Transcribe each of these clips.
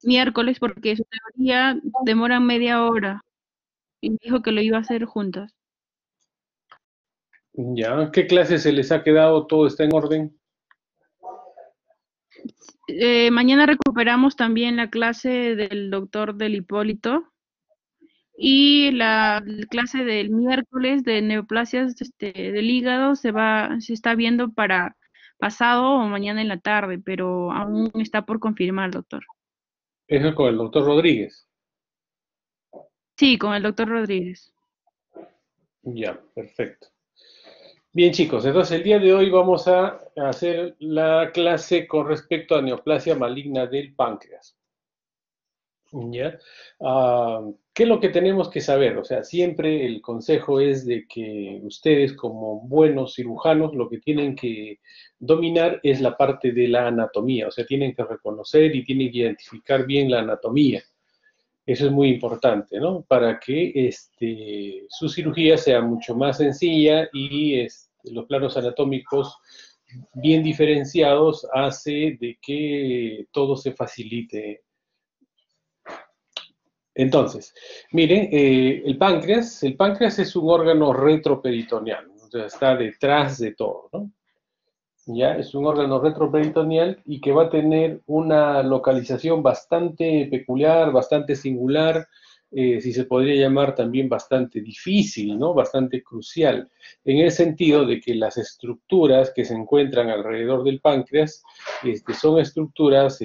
miércoles porque su teoría demora media hora y dijo que lo iba a hacer juntas. Ya, ¿qué clase se les ha quedado? ¿Todo está en orden? Mañana recuperamos también la clase del doctor del Hipólito y la clase del miércoles de neoplasias del hígado se está viendo para pasado o mañana en la tarde, pero aún está por confirmar, doctor. Eso es con el doctor Rodríguez. Sí, con el doctor Rodríguez. Ya, perfecto. Bien, chicos, entonces el día de hoy vamos a hacer la clase con respecto a neoplasia maligna del páncreas. ¿Ya? Ah, ¿qué es lo que tenemos que saber? O sea, siempre el consejo es de que ustedes como buenos cirujanos lo que tienen que dominar es la parte de la anatomía, o sea, tienen que reconocer y tienen que identificar bien la anatomía. Eso es muy importante, ¿no? Para que su cirugía sea mucho más sencilla y los planos anatómicos bien diferenciados hace de que todo se facilite. Entonces, miren, el páncreas es un órgano retroperitoneal, o sea, está detrás de todo, ¿no? Ya, es un órgano retroperitoneal y que va a tener una localización bastante peculiar, bastante singular, si se podría llamar también bastante difícil, ¿no? Bastante crucial, en el sentido de que las estructuras que se encuentran alrededor del páncreas son estructuras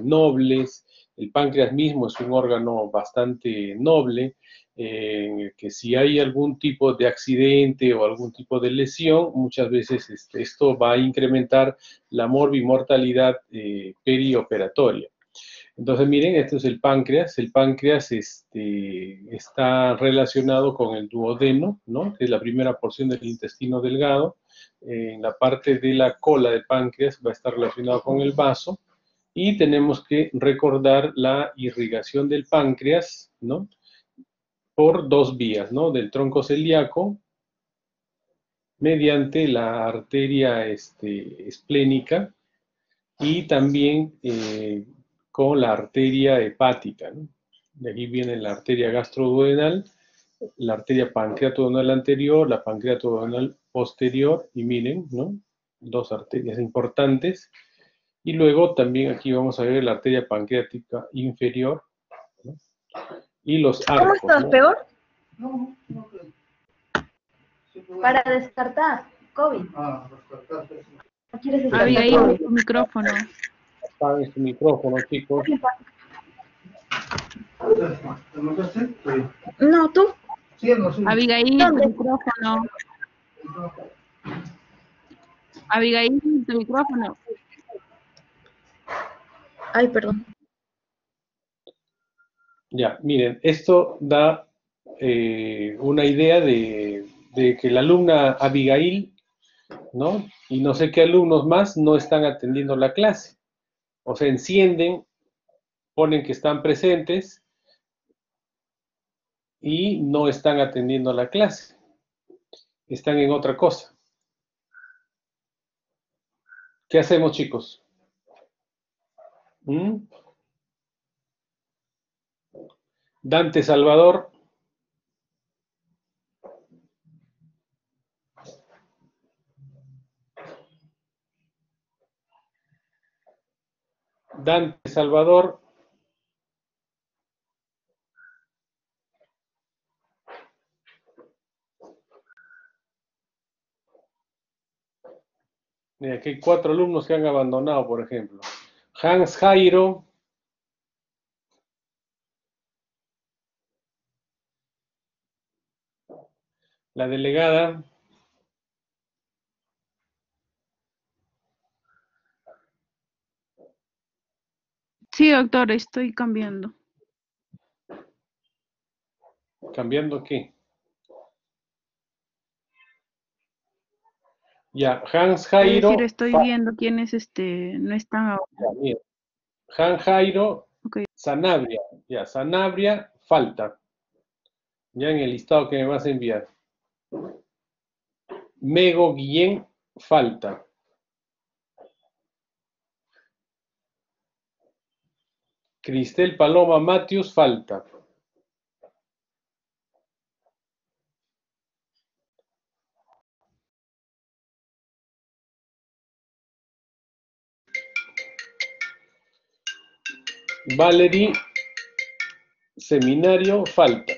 nobles. El páncreas mismo es un órgano bastante noble, que si hay algún tipo de accidente o algún tipo de lesión, muchas veces esto va a incrementar la morbimortalidad perioperatoria. Entonces, miren, esto es el páncreas. El páncreas está relacionado con el duodeno, ¿no? Que es la primera porción del intestino delgado. En la parte de la cola del páncreas va a estar relacionado con el vaso. Y tenemos que recordar la irrigación del páncreas, ¿no? Por dos vías, ¿no? Del tronco celíaco mediante la arteria esplénica y también con la arteria hepática, ¿no? De aquí viene la arteria gastroduodenal, la arteria pancreatoduodenal anterior, la pancreatoduodenal posterior, y miren, ¿no? Dos arterias importantes. Y luego también aquí vamos a ver la arteria pancreática inferior, ¿no? Y los ¿Cómo arcos, estás, ¿no? peor? Para descartar COVID. ¿No quieres descartar Abigail, COVID? tu micrófono. Apaguen su micrófono, chicos. No, tú. Abigail, tu ¿Dónde? micrófono. Abigail, tu micrófono. Ay, perdón. Ya, miren, esto da una idea de que la alumna Abigail, ¿no? Y no sé qué alumnos más no están atendiendo la clase. O sea, encienden, ponen que están presentes y no están atendiendo la clase. Están en otra cosa. ¿Qué hacemos, chicos? ¿Mm? Dante Salvador. Dante Salvador. Mira, aquí hay 4 alumnos que han abandonado, por ejemplo. Hans Jairo. La delegada. Sí, doctor, estoy cambiando. ¿Cambiando qué? Ya, Hans Es decir, Jairo. estoy viendo quiénes no están ahora. Ya, Hans Jairo, Okay. Sanabria. Ya, Sanabria, falta. Ya en el listado que me vas a enviar. Mego Guillén, falta. Cristel Paloma Matius, falta. Valerie Seminario, falta.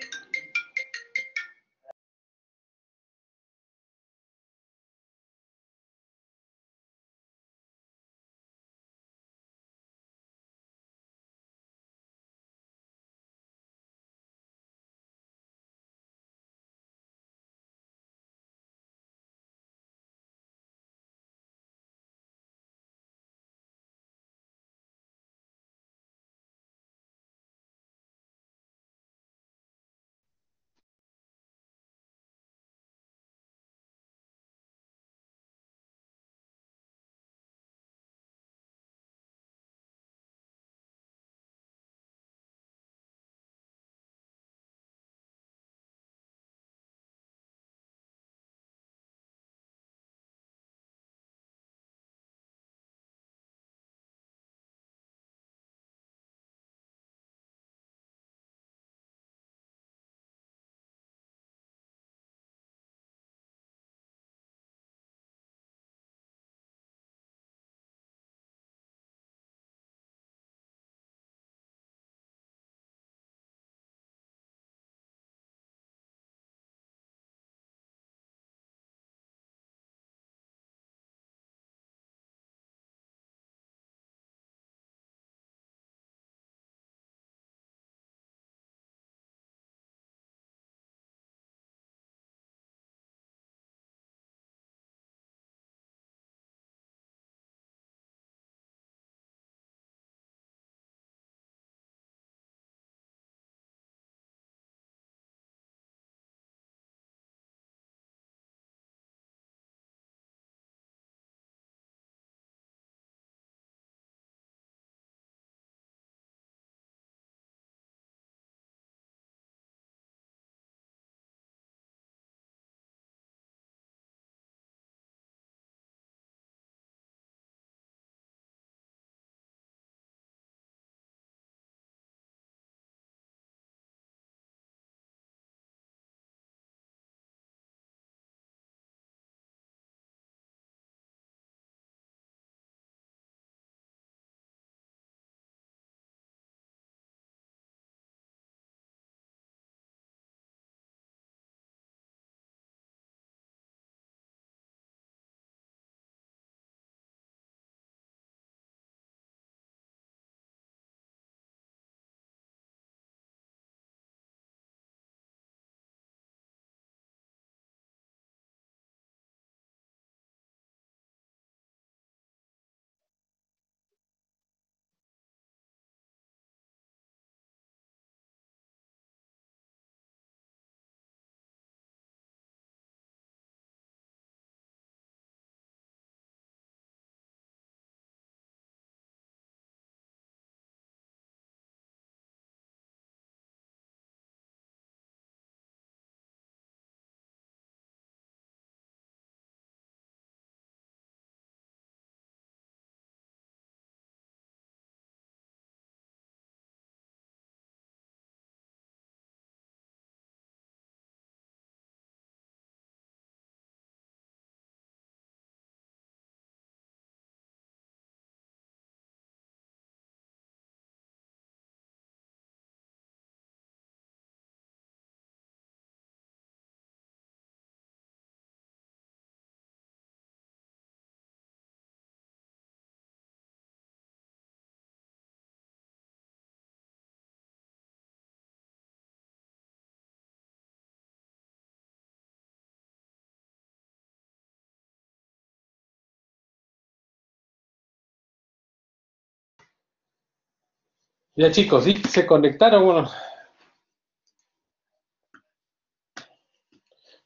Ya chicos, ¿sí se conectaron?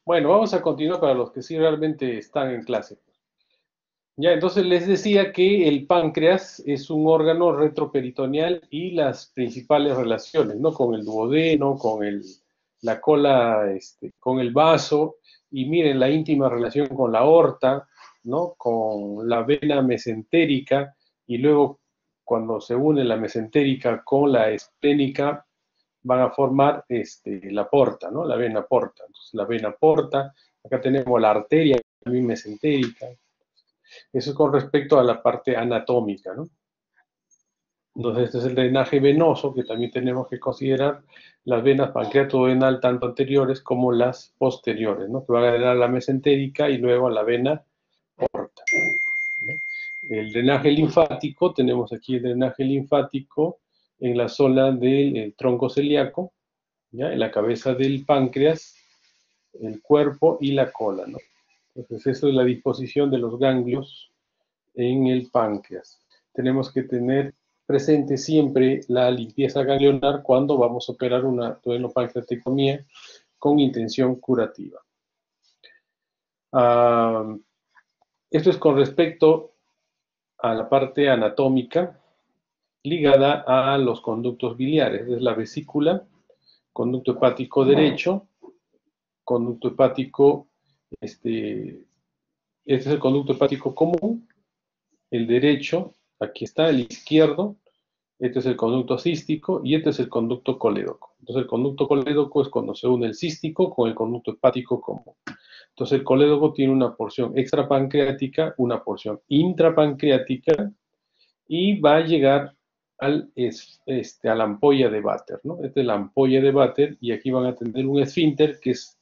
Bueno, vamos a continuar para los que sí realmente están en clase. Ya, entonces les decía que el páncreas es un órgano retroperitoneal y las principales relaciones, ¿no? Con el duodeno, con la cola, con el vaso, y miren la íntima relación con la aorta, ¿no? Con la vena mesentérica, y luego cuando se une la mesentérica con la esplénica, van a formar la porta, ¿no? La vena porta. Entonces, la vena porta, acá tenemos la arteria también mesentérica. Eso es con respecto a la parte anatómica, ¿no? Entonces, este es el drenaje venoso, que también tenemos que considerar las venas pancreatodenal, tanto anteriores como las posteriores, ¿no? Que van a drenar a la mesentérica y luego a la vena porta, ¿no? El drenaje linfático, tenemos aquí el drenaje linfático en la zona del tronco celíaco, ¿ya? En la cabeza del páncreas, el cuerpo y la cola, ¿no? Entonces, eso es la disposición de los ganglios en el páncreas. Tenemos que tener presente siempre la limpieza ganglionar cuando vamos a operar una duodenopancreatectomía con intención curativa. Esto es con respecto a la parte anatómica ligada a los conductos biliares. Es la vesícula, conducto hepático derecho, conducto hepático, este es el conducto hepático común, el derecho, aquí está, el izquierdo, este es el conducto cístico y este es el conducto colédoco. Entonces el conducto colédoco es cuando se une el cístico con el conducto hepático común. Entonces el colédoco tiene una porción extrapancreática, una porción intrapancreática y va a llegar a la ampolla de Vater, ¿no? Esta es la ampolla de Vater y aquí van a tener un esfínter que es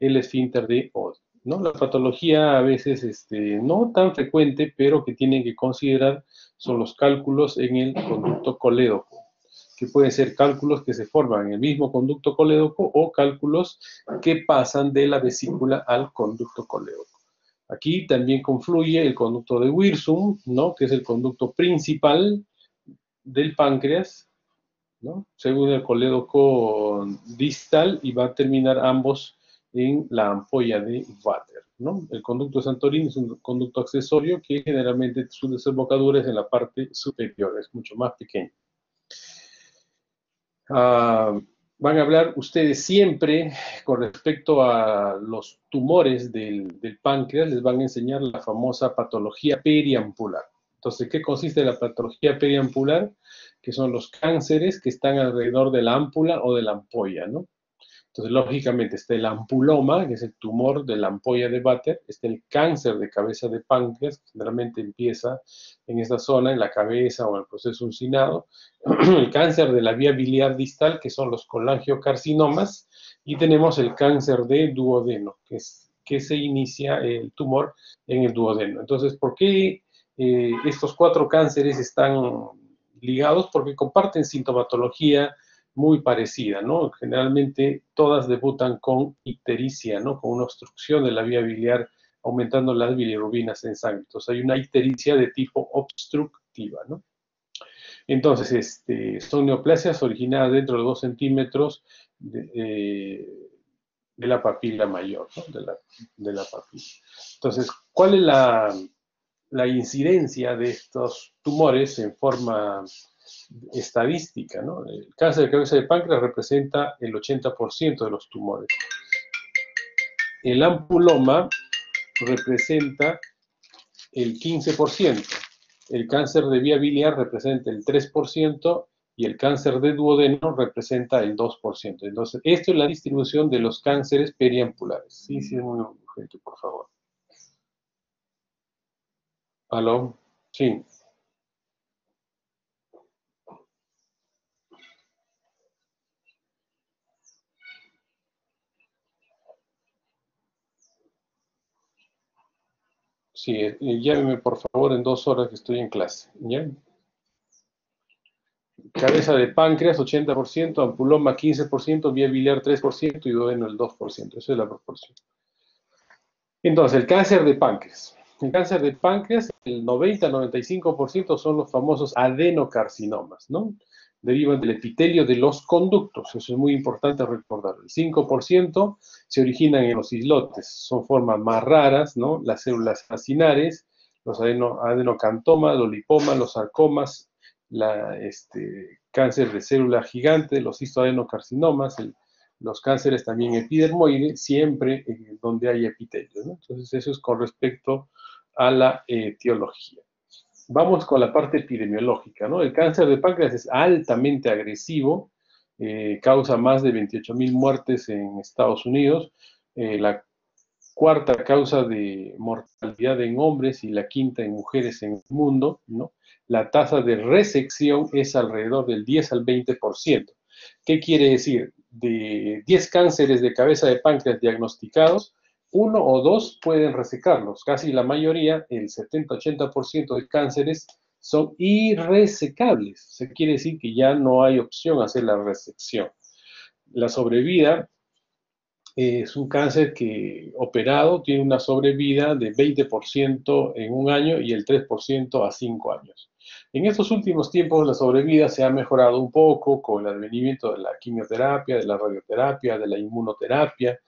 el esfínter de Oddi, ¿no? La patología a veces no tan frecuente, pero que tienen que considerar son los cálculos en el conducto colédoco, que pueden ser cálculos que se forman en el mismo conducto colédoco o cálculos que pasan de la vesícula al conducto colédoco. Aquí también confluye el conducto de Wirsum, ¿no? Que es el conducto principal del páncreas, ¿no? Según el colédoco distal y va a terminar ambos en la ampolla de Vater, ¿no? El conducto Santorini es un conducto accesorio que generalmente su desembocadura es en la parte superior, es mucho más pequeño. Van a hablar ustedes siempre con respecto a los tumores del páncreas, les van a enseñar la famosa patología periampular. Entonces, ¿qué consiste la patología periampular? Que son los cánceres que están alrededor de la ámpula o de la ampolla, ¿no? Entonces, lógicamente, está el ampuloma, que es el tumor de la ampolla de Vater, está el cáncer de cabeza de páncreas, que generalmente empieza en esta zona, en la cabeza o en el proceso uncinado, el cáncer de la vía biliar distal, que son los colangiocarcinomas, y tenemos el cáncer de duodeno, que se inicia el tumor en el duodeno. Entonces, ¿por qué estos 4 cánceres están ligados? Porque comparten sintomatología muy parecida, ¿no? Generalmente todas debutan con ictericia, ¿no? Con una obstrucción de la vía biliar, aumentando las bilirrubinas en sangre. Entonces hay una ictericia de tipo obstructiva, ¿no? Entonces, son neoplasias originadas dentro de 2 centímetros de la papila mayor, ¿no? De la papila. Entonces, ¿cuál es la incidencia de estos tumores en forma estadística, ¿no? El cáncer de cabeza de páncreas representa el 80% de los tumores. El ampuloma representa el 15%. El cáncer de vía biliar representa el 3% y el cáncer de duodeno representa el 2%. Entonces, esto es la distribución de los cánceres periampulares. Sí, sí, muy urgente, por favor. ¿Aló? Sí. Sí, llámeme por favor en 2 horas que estoy en clase, ¿ya? Cabeza de páncreas 80%, ampuloma 15%, vía biliar 3% y duodeno el 2%. Esa es la proporción. Entonces, el cáncer de páncreas. El cáncer de páncreas, el 90-95% son los famosos adenocarcinomas, ¿no? Derivan del epitelio de los conductos, eso es muy importante recordarlo. El 5% se originan en los islotes, son formas más raras, ¿no? Las células fascinares, los adenocantomas, los lipomas, los sarcomas, cáncer de célula gigante, los histoadenocarcinomas, los cánceres también epidermoides, siempre donde hay epitelio, ¿no? Entonces, eso es con respecto a la etiología. vamos con la parte epidemiológica, ¿no? El cáncer de páncreas es altamente agresivo, causa más de 28.000 muertes en Estados Unidos, la cuarta causa de mortalidad en hombres y la quinta en mujeres en el mundo, ¿no? La tasa de resección es alrededor del 10 al 20%. ¿Qué quiere decir? De 10 cánceres de cabeza de páncreas diagnosticados, uno o dos pueden resecarlos. Casi la mayoría, el 70-80% de cánceres, son irresecables. Se quiere decir que ya no hay opción a hacer la resección. La sobrevida es un cáncer que operado tiene una sobrevida de 20% en un año y el 3% a 5 años. En estos últimos tiempos la sobrevida se ha mejorado un poco con el advenimiento de la quimioterapia, de la radioterapia, de la inmunoterapia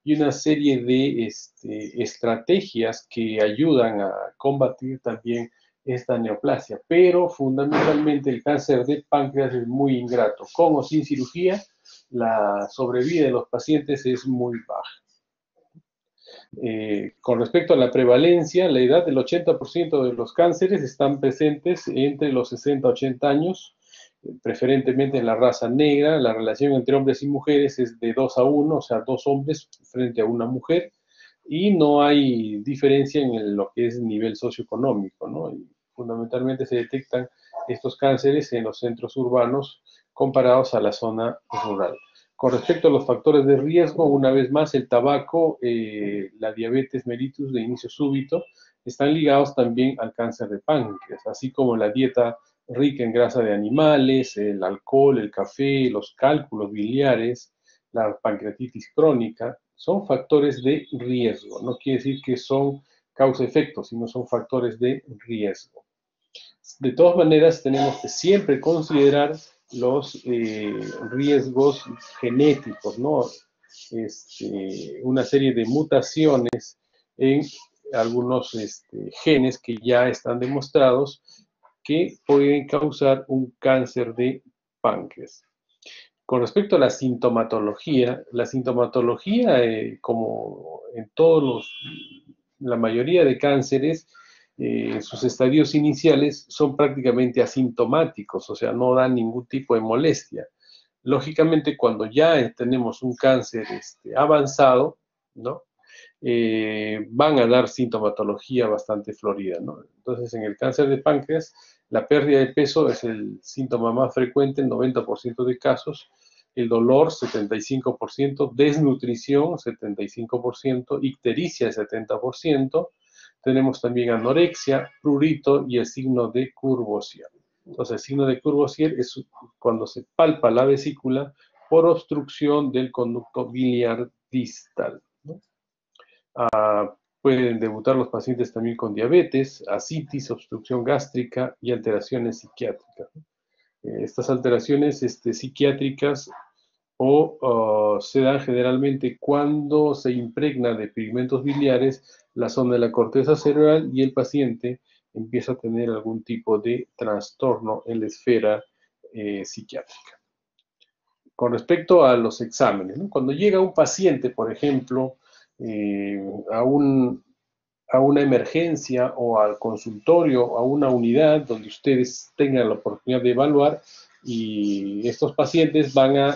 y una serie de estrategias que ayudan a combatir también esta neoplasia. Pero fundamentalmente el cáncer de páncreas es muy ingrato, con o sin cirugía. La sobrevida de los pacientes es muy baja. Con respecto a la prevalencia, la edad del 80% de los cánceres están presentes entre los 60 a 80 años, preferentemente en la raza negra. La relación entre hombres y mujeres es de 2 a 1, o sea, 2 hombres frente a una mujer, y no hay diferencia en lo que es nivel socioeconómico, ¿no? Y fundamentalmente se detectan estos cánceres en los centros urbanos comparados a la zona rural. Con respecto a los factores de riesgo, una vez más, el tabaco, la diabetes mellitus de inicio súbito, están ligados también al cáncer de páncreas, así como la dieta rica en grasa de animales, el alcohol, el café, los cálculos biliares, la pancreatitis crónica, son factores de riesgo. No quiere decir que son causa-efecto, sino son factores de riesgo. De todas maneras, tenemos que siempre considerar los riesgos genéticos, ¿no? Una serie de mutaciones en algunos genes que ya están demostrados que pueden causar un cáncer de páncreas. Con respecto a la sintomatología, como en la mayoría de cánceres, sus estadios iniciales son prácticamente asintomáticos, o sea, no dan ningún tipo de molestia. Lógicamente, cuando ya tenemos un cáncer avanzado, ¿no? Van a dar sintomatología bastante florida, ¿no? Entonces, en el cáncer de páncreas, la pérdida de peso es el síntoma más frecuente en 90% de casos, el dolor 75%, desnutrición 75%, ictericia 70%, tenemos también anorexia, prurito y el signo de Courvoisier. Entonces, el signo de Courvoisier es cuando se palpa la vesícula por obstrucción del conducto biliar distal, ¿no? Pueden debutar los pacientes también con diabetes, ascitis, obstrucción gástrica y alteraciones psiquiátricas. Estas alteraciones psiquiátricas se dan generalmente cuando se impregna de pigmentos biliares la zona de la corteza cerebral y el paciente empieza a tener algún tipo de trastorno en la esfera psiquiátrica. Con respecto a los exámenes, ¿no? Cuando llega un paciente, por ejemplo, a una emergencia o al consultorio, a una unidad donde ustedes tengan la oportunidad de evaluar, y estos pacientes van a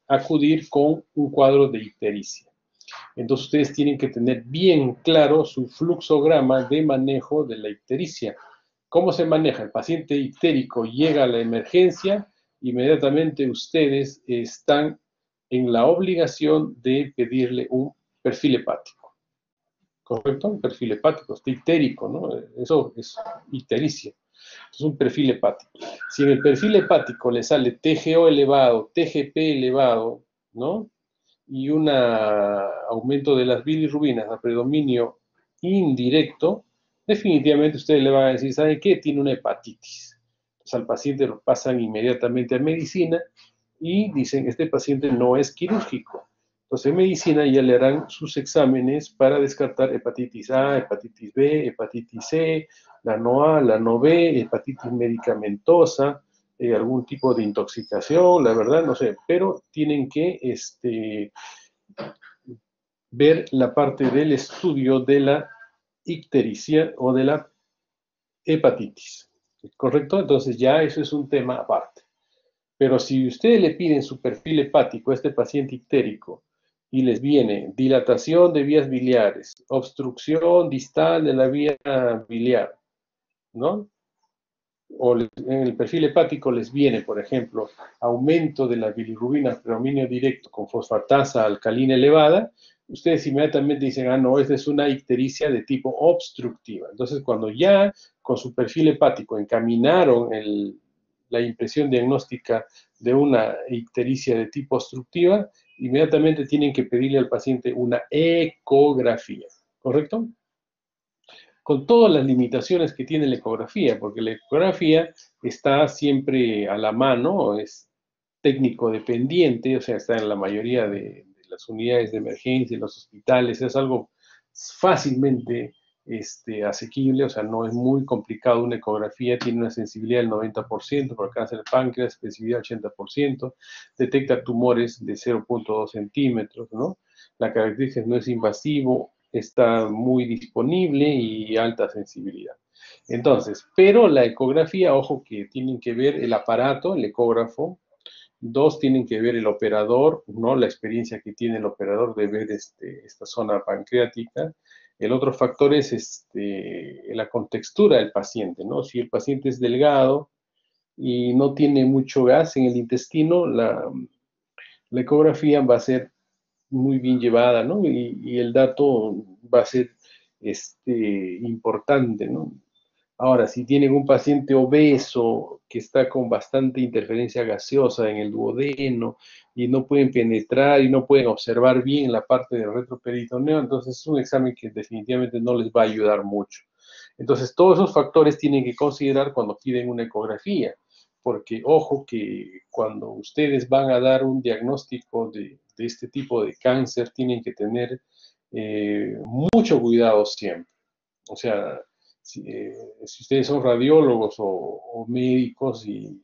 acudir con un cuadro de ictericia. Entonces ustedes tienen que tener bien claro su fluxograma de manejo de la ictericia. ¿Cómo se maneja? El paciente ictérico llega a la emergencia, inmediatamente ustedes están en la obligación de pedirle un perfil hepático. ¿Correcto? Un perfil hepático, está ictérico, ¿no? Eso es ictericia. Es un perfil hepático. Si en el perfil hepático le sale TGO elevado, TGP elevado, ¿no? Y un aumento de las bilirrubinas a predominio indirecto, definitivamente ustedes le van a decir, ¿saben qué? Tiene una hepatitis. Entonces al paciente lo pasan inmediatamente a medicina y dicen, este paciente no es quirúrgico. Entonces en medicina ya le harán sus exámenes para descartar hepatitis A, hepatitis B, hepatitis C, la no A, la no B, hepatitis medicamentosa, algún tipo de intoxicación, la verdad, no sé, pero tienen que ver la parte del estudio de la ictericia o de la hepatitis, ¿correcto? Entonces ya eso es un tema aparte. Pero si ustedes le piden su perfil hepático a este paciente ictérico y les viene dilatación de vías biliares, obstrucción distal de la vía biliar, ¿no? O en el perfil hepático les viene, por ejemplo, aumento de la bilirrubina predominio directo con fosfatasa alcalina elevada, ustedes inmediatamente dicen, ah, no, esta es una ictericia de tipo obstructiva. Entonces, cuando ya con su perfil hepático encaminaron la impresión diagnóstica de una ictericia de tipo obstructiva, inmediatamente tienen que pedirle al paciente una ecografía, ¿correcto? Con todas las limitaciones que tiene la ecografía, porque la ecografía está siempre a la mano, es técnico dependiente, o sea, está en la mayoría de las unidades de emergencia, en los hospitales, es algo fácilmente asequible, o sea, no es muy complicado una ecografía, tiene una sensibilidad del 90% para cáncer de páncreas, especificidad 80%, detecta tumores de 0.2 centímetros, ¿no? La característica no es invasivo, está muy disponible y alta sensibilidad. Entonces, pero la ecografía, ojo que tienen que ver el aparato, el ecógrafo, dos, tienen que ver el operador, ¿no? La experiencia que tiene el operador de ver esta zona pancreática. El otro factor es la contextura del paciente, ¿no? Si el paciente es delgado y no tiene mucho gas en el intestino, la ecografía va a ser muy bien llevada, ¿no? Y el dato va a ser importante, ¿no? Ahora, si tienen un paciente obeso que está con bastante interferencia gaseosa en el duodeno y no pueden penetrar y no pueden observar bien la parte del retroperitoneo, entonces es un examen que definitivamente no les va a ayudar mucho. Entonces, todos esos factores tienen que considerar cuando piden una ecografía, porque ojo que cuando ustedes van a dar un diagnóstico de este tipo de cáncer, tienen que tener mucho cuidado siempre. O sea, si ustedes son radiólogos o médicos y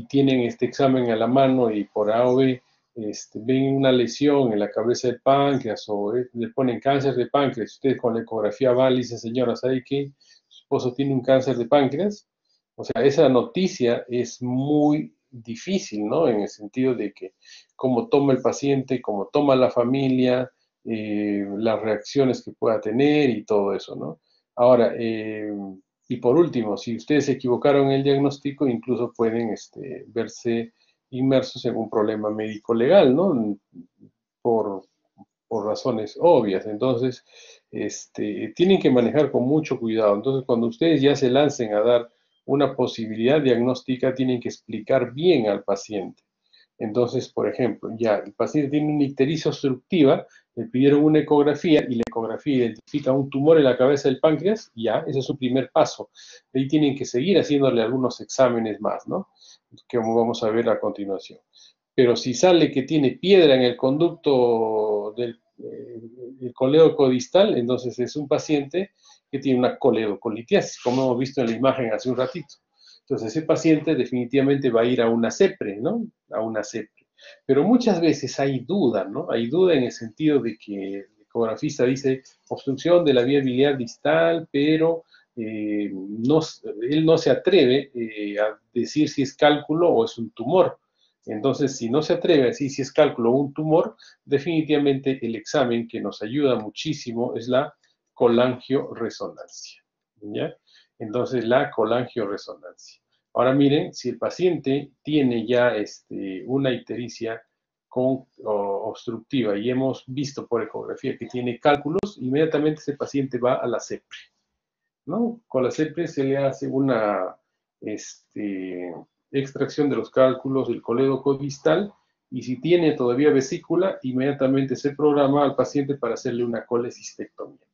tienen este examen a la mano y por A o B ven una lesión en la cabeza del páncreas o le ponen cáncer de páncreas, ustedes con la ecografía van y dicen, señora, ¿sabe qué? Su esposo tiene un cáncer de páncreas. O sea, esa noticia es muy difícil, ¿no? En el sentido de que cómo toma el paciente, cómo toma la familia, las reacciones que pueda tener y todo eso, ¿no? Ahora, y por último, si ustedes se equivocaron en el diagnóstico, incluso pueden verse inmersos en un problema médico legal, ¿no? Por, por razones obvias. Entonces, tienen que manejar con mucho cuidado. Entonces, cuando ustedes ya se lancen a dar una posibilidad diagnóstica, tienen que explicar bien al paciente. Entonces, por ejemplo, ya el paciente tiene una ictericia obstructiva, le pidieron una ecografía y la ecografía identifica un tumor en la cabeza del páncreas, ya, ese es su primer paso. De ahí tienen que seguir haciéndole algunos exámenes más, ¿no? Que vamos a ver a continuación. Pero si sale que tiene piedra en el conducto del colédoco distal, entonces es un paciente que tiene una coledocolitiasis, como hemos visto en la imagen hace un ratito. Entonces ese paciente definitivamente va a ir a una CEPRE, ¿no? A una CEPRE. Pero muchas veces hay duda, ¿no? Hay duda en el sentido de que el ecografista dice obstrucción de la vía biliar distal, pero no, él no se atreve a decir si es cálculo o es un tumor. Entonces, si no se atreve a decir si es cálculo o un tumor, definitivamente el examen que nos ayuda muchísimo es la colangioresonancia. ¿Ya? Entonces, la colangioresonancia. Ahora miren, si el paciente tiene ya una ictericia obstructiva y hemos visto por ecografía que tiene cálculos, inmediatamente ese paciente va a la CEPRE, ¿no? Con la CEPRE se le hace una extracción de los cálculos del colédoco distal y si tiene todavía vesícula, inmediatamente se programa al paciente para hacerle una colecistectomía.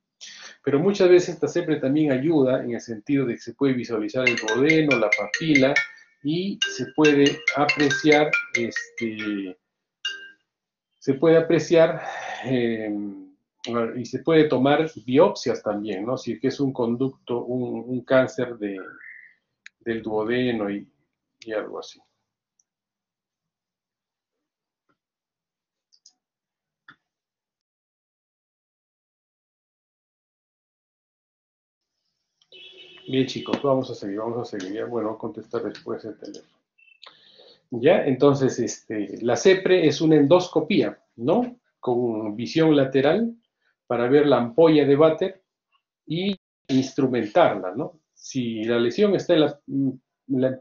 Pero muchas veces esta CEPRE también ayuda en el sentido de que se puede visualizar el duodeno, la papila y se puede apreciar y se puede tomar biopsias también, ¿no? Si es que es un conducto, un cáncer del duodeno y algo así. Bien, chicos, vamos a seguir. Ya, bueno, voy a contestar después el teléfono. Ya, entonces, la CEPRE es una endoscopía, ¿no? Con visión lateral para ver la ampolla de váter y instrumentarla, ¿no? Si la lesión está en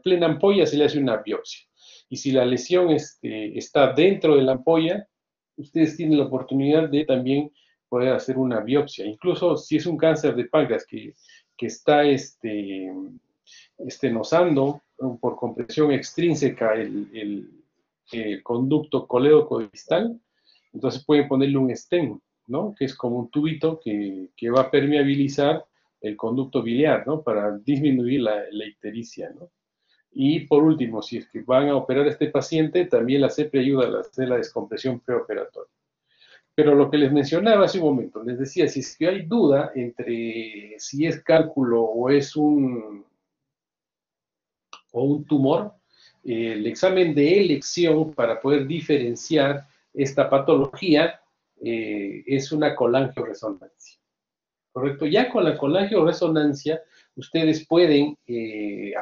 plena ampolla, se le hace una biopsia. Y si la lesión está dentro de la ampolla, ustedes tienen la oportunidad de también poder hacer una biopsia. Incluso si es un cáncer de páncreas que está estenosando por compresión extrínseca el conducto colédoco-distal, entonces pueden ponerle un stent, ¿no? Que es como un tubito que va a permeabilizar el conducto biliar, ¿no? Para disminuir la ictericia, ¿no? Y por último, si es que van a operar a este paciente, también la CEPRE ayuda a hacer la descompresión preoperatoria. Pero lo que les mencionaba hace un momento, les decía, si es que hay duda entre si es cálculo o un tumor, el examen de elección para poder diferenciar esta patología es una colangioresonancia. ¿Correcto? Ya con la colangioresonancia, ustedes pueden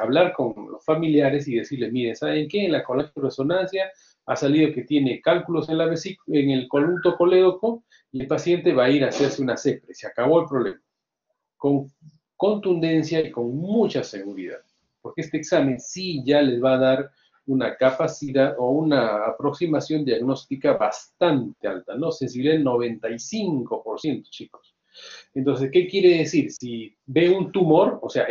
hablar con los familiares y decirles, miren, ¿saben qué? En la colangioresonancia ha salido que tiene cálculos en el conducto colédoco y el paciente va a ir a hacerse una CEPRE. Se acabó el problema. Con contundencia y con mucha seguridad. Porque este examen sí ya les va a dar una capacidad o una aproximación diagnóstica bastante alta, ¿no? Sensibilidad del 95%, chicos. Entonces, ¿qué quiere decir? Si ve un tumor, o sea,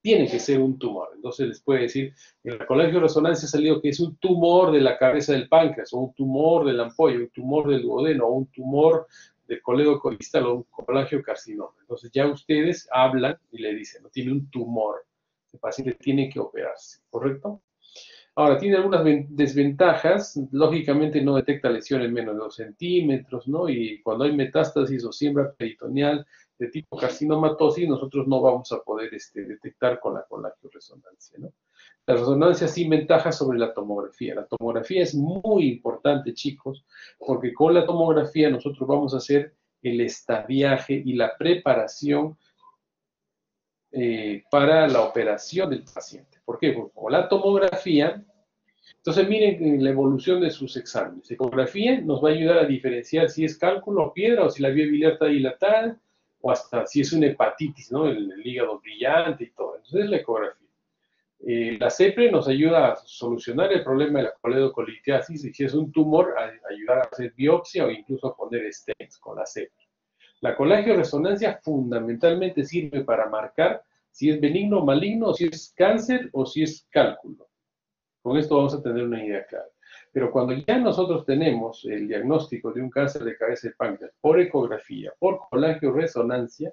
tiene que ser un tumor. Entonces les puede decir, en la colangioresonancia ha salido que es un tumor de la cabeza del páncreas, o un tumor de la ampolla, un tumor del duodeno, o un tumor del colédoco distal, o un colangiocarcinoma. Entonces ya ustedes hablan y le dicen, no, tiene un tumor. El paciente tiene que operarse, ¿correcto? Ahora, tiene algunas desventajas. Lógicamente no detecta lesiones menos de 2 centímetros, ¿no? Y cuando hay metástasis o siembra peritoneal de tipo carcinomatosis, nosotros no vamos a poder detectar con la colangioresonancia, ¿no? La resonancia sin ventaja sobre la tomografía. La tomografía es muy importante, chicos, porque con la tomografía nosotros vamos a hacer el estadiaje y la preparación para la operación del paciente. ¿Por qué? Porque con la tomografía, entonces miren la evolución de sus exámenes. Ecografía nos va a ayudar a diferenciar si es cálculo o piedra, o si la vía biliar está dilatada, o hasta si es una hepatitis, ¿no? El hígado brillante y todo. Entonces la ecografía. La CEPRE nos ayuda a solucionar el problema de la coledocolitiasis, y si es un tumor, a ayudar a hacer biopsia o incluso a poner stents con la CEPRE. La colangioresonancia fundamentalmente sirve para marcar si es benigno o maligno, o si es cáncer o si es cálculo. Con esto vamos a tener una idea clara. Pero cuando ya nosotros tenemos el diagnóstico de un cáncer de cabeza de páncreas por ecografía, por colangioresonancia,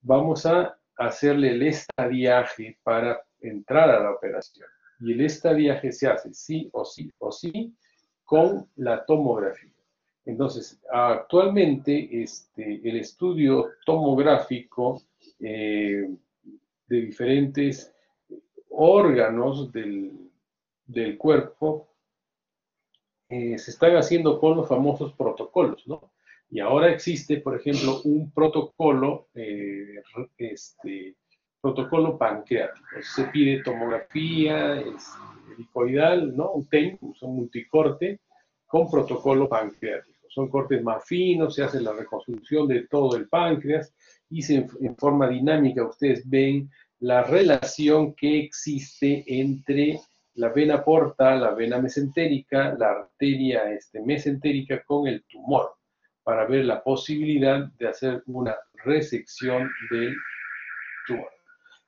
vamos a hacerle el estadiaje para entrar a la operación. Y el estadiaje se hace sí o sí o sí con la tomografía. Entonces, actualmente el estudio tomográfico de diferentes órganos del cuerpo se están haciendo con los famosos protocolos, ¿no? Y ahora existe, por ejemplo, un protocolo, protocolo pancreático. Se pide tomografía helicoidal, ¿no? Un TEM, un multicorte, con protocolo pancreático. Son cortes más finos, se hace la reconstrucción de todo el páncreas y en forma dinámica ustedes ven la relación que existe entre la vena porta, la vena mesentérica, la arteria mesentérica con el tumor, para ver la posibilidad de hacer una resección del tumor.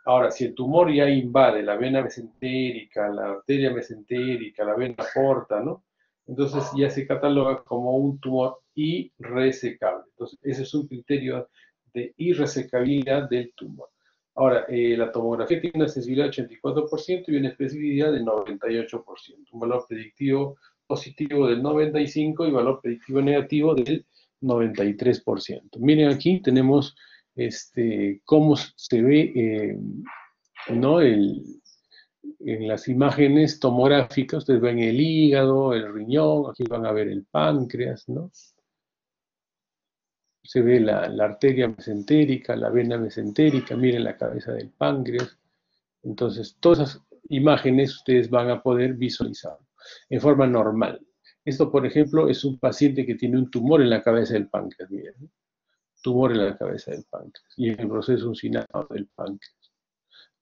Ahora, si el tumor ya invade la vena mesentérica, la arteria mesentérica, la vena porta, ¿no? Entonces ya se cataloga como un tumor irresecable. Entonces, ese es un criterio de irresecabilidad del tumor. Ahora, la tomografía tiene una sensibilidad de 84% y una especificidad del 98%. Un valor predictivo positivo del 95% y valor predictivo negativo del 93%. Miren, aquí tenemos cómo se ve, ¿no? En las imágenes tomográficas, ustedes ven el hígado, el riñón, aquí van a ver el páncreas, ¿no? Se ve la arteria mesentérica, la vena mesentérica, miren la cabeza del páncreas. Entonces, todas esas imágenes ustedes van a poder visualizar en forma normal. Esto, por ejemplo, es un paciente que tiene un tumor en la cabeza del páncreas, miren, ¿no? Tumor en la cabeza del páncreas, y en el proceso uncinado del páncreas.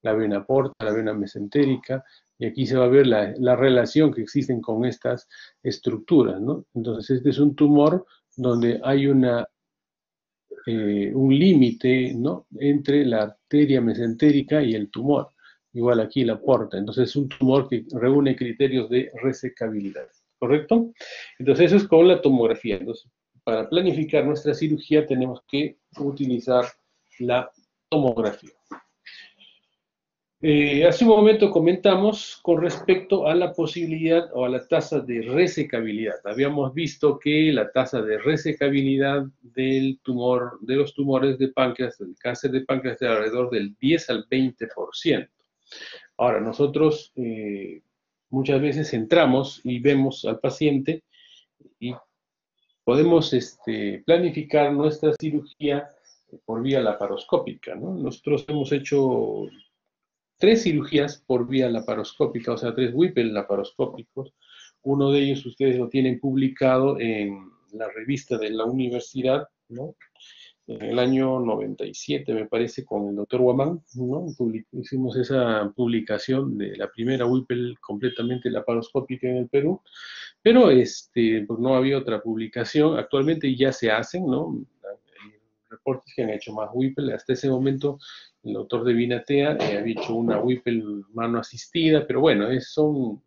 La vena porta, la vena mesentérica, y aquí se va a ver la relación que existen con estas estructuras, ¿no? Entonces, este es un tumor donde hay un límite, ¿no?, entre la arteria mesentérica y el tumor. Igual aquí la porta. Entonces es un tumor que reúne criterios de resecabilidad, ¿correcto? Entonces eso es con la tomografía. Entonces, para planificar nuestra cirugía tenemos que utilizar la tomografía. Hace un momento comentamos con respecto a la posibilidad o a la tasa de resecabilidad. Habíamos visto que la tasa de resecabilidad del tumor, de los tumores de páncreas, del cáncer de páncreas, es de alrededor del 10 al 20%. Ahora, nosotros muchas veces entramos y vemos al paciente y podemos planificar nuestra cirugía por vía laparoscópica, ¿no? Nosotros hemos hecho 3 cirugías por vía laparoscópica, o sea, 3 Whipple laparoscópicos. Uno de ellos ustedes lo tienen publicado en la revista de la universidad, ¿no? En el año 97, me parece, con el doctor Guamán, ¿no? Hicimos esa publicación de la primera Whipple completamente laparoscópica en el Perú, pero pues no había otra publicación. Actualmente ya se hacen, ¿no?, reportes que han hecho más Whipple. Hasta ese momento el doctor de Vinatea había hecho una Whipple mano asistida, pero bueno, son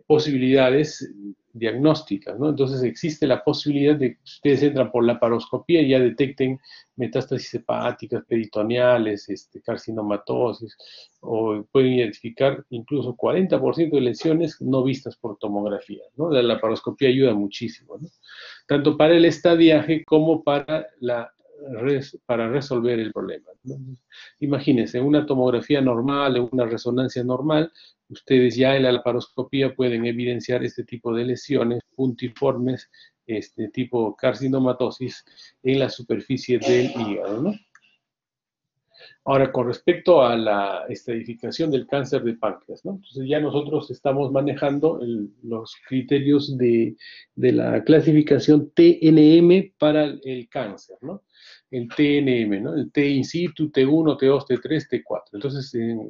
posibilidades diagnósticas, ¿no? Entonces existe la posibilidad de que ustedes entran por laparoscopía y ya detecten metástasis hepáticas, peritoneales, carcinomatosis, o pueden identificar incluso 40% de lesiones no vistas por tomografía, ¿no? La laparoscopía ayuda muchísimo, ¿no?, tanto para el estadiaje como para resolver el problema, ¿no? Imagínense, una tomografía normal, una resonancia normal, ustedes ya en la laparoscopía pueden evidenciar este tipo de lesiones puntiformes, tipo carcinomatosis en la superficie del hígado, ¿no? Ahora, con respecto a la estratificación del cáncer de páncreas, ¿no? Entonces ya nosotros estamos manejando los criterios de la clasificación TNM para el cáncer, ¿no? El TNM, ¿no? El T in situ, T1, T2, T3, T4. Entonces, en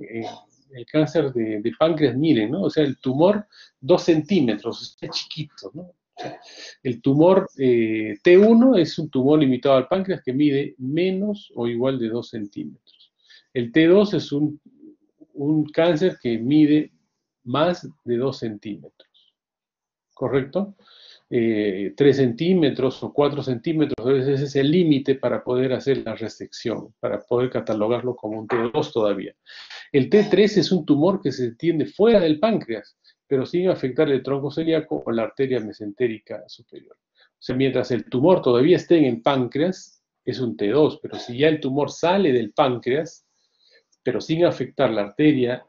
el cáncer de páncreas, miren, ¿no? O sea, el tumor 2 centímetros, está chiquito, ¿no? O sea, el tumor T1 es un tumor limitado al páncreas que mide menos o igual de 2 centímetros. El T2 es un cáncer que mide más de 2 centímetros, ¿correcto? 3 centímetros o 4 centímetros, ese es el límite para poder hacer la resección, para poder catalogarlo como un T2 todavía. El T3 es un tumor que se extiende fuera del páncreas, pero sin afectar el tronco celíaco o la arteria mesentérica superior. O sea, mientras el tumor todavía esté en el páncreas, es un T2, pero si ya el tumor sale del páncreas, pero sin afectar la arteria